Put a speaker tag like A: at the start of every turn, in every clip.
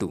A: 2۔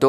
A: 2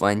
A: 1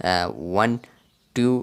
A: 1 2